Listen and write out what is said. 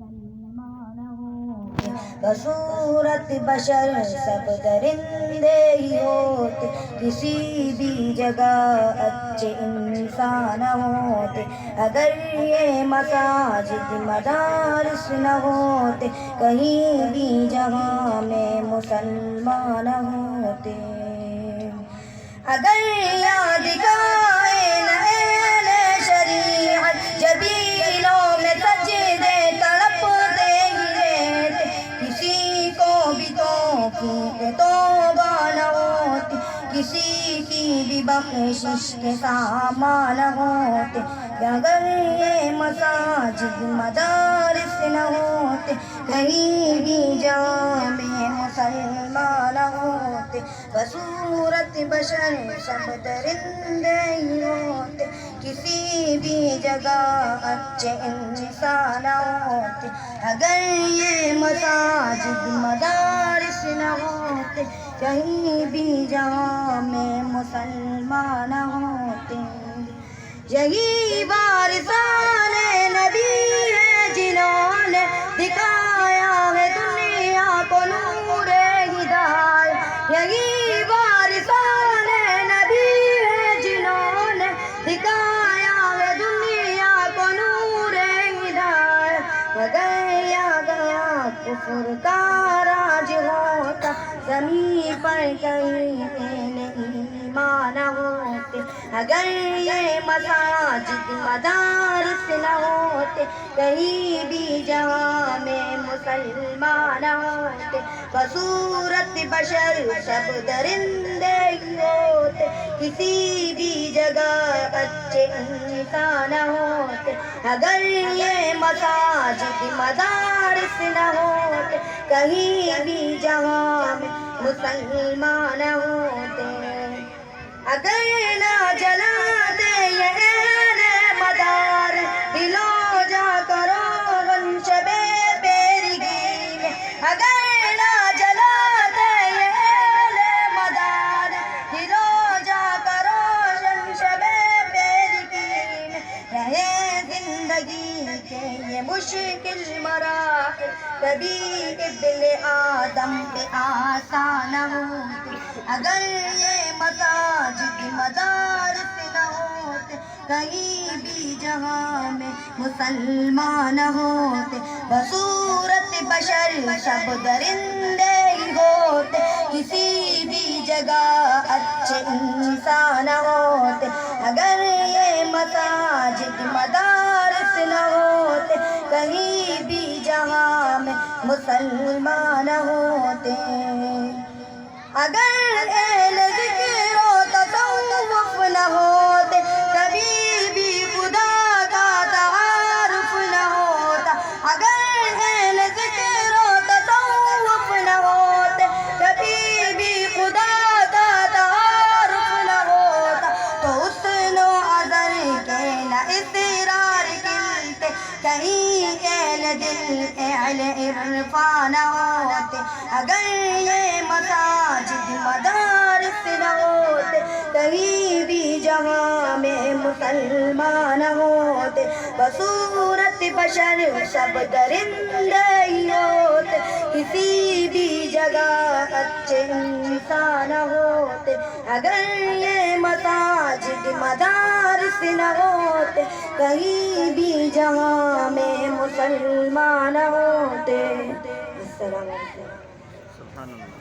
مسلمان ہوتے بصورت بشر سب درندے ہی ہوتے کسی بھی جگہ اچھے انسان ہوتے اگر یہ مساجد مدارس نہ ہوتے کہیں بھی جہاں میں مسلمان ہوتے اگر یاد گائے نہ اہل شریعت جبینوں میں سجدے تڑپتے ہی رہتے کسی کو بھی توفیق توبہ نہ ہوتی کسی کی بھی بخشش کے سامان ہوتے اگر یہ مساجد مدارس نہ ہوتے کہیں بھی جہاں میں مسلمان ہوتے بصورت بشر سب درندے ہی ہوتے کسی بھی جگہ اچھے انسان ہوتے اگر یہ مساجد مدارس نہ ہوتے کہیں بھی جہاں میں مسلمان ہوتے یہی وارثان نبی ہے جنہوں نے دکھایا ہے دنیا کو نور ہدایت یہی وارثان نبی ہے جنہوں نے دکھایا ہے دنیا کو نور ہدایت اگر یا گیا کفر کا راج ہوتا زمین پر کہیں ایمان ہوتے اگر یہ مساجد مدارس نہ ہوتے کہیں بھی جہاں میں مسلمان ہوتے بصورت بشر سب درندے ہی ہوتے کسی بھی جگہ اچھے انسان ہوتے اگر یہ مساجد مدارس نہ ہوتے کہیں بھی جہاں میں مسلمان ہوتے اگر نہ جلاتے یہ اہل مدار دلوں جا کرو غن شب پیرگی میں اگر نہ جلاتے یہ اہل مدار دلوں جا کرو غن شب پیرگی میں رہے زندگی کے یہ مشکل مراحل کبھی ابن آدم پہ آسان ہوتی اگر یہ مساجد مدارس نہ ہوتے کہیں بھی جہاں میں مسلمان ہوتے بصورت بشر سب درندے ہی ہوتے کسی بھی جگہ اچھے انسان ہوتے اگر یہ مساجد مدارس نہ ہوتے کہیں بھی جہاں میں مسلمان ہوتے اگر اہل ذکر و تصوف نہ ہوتے کبھی بھی خدا کا تعارف نہ ہوتا اگر اہل ذکر و تصوف نہ ہوتے کبھی بھی خدا کا تعارف نہ ہوتا تو حسن و عذر کے نہ اصرار گلتے کہیں اہل دل اہل عرفان ہوتے اگر یہ مساجد مدارس نہ ہوتے کہیں بھی جہاں میں مسلمان ہوتے بصورت بشر سب درندے ہی ہوتے کسی بھی جگہ اچھے انسان ہوتے اگر یہ مساجد مدارس نہ ہوتے کہیں بھی جہاں میں مسلمان ہوتے السلام علیکم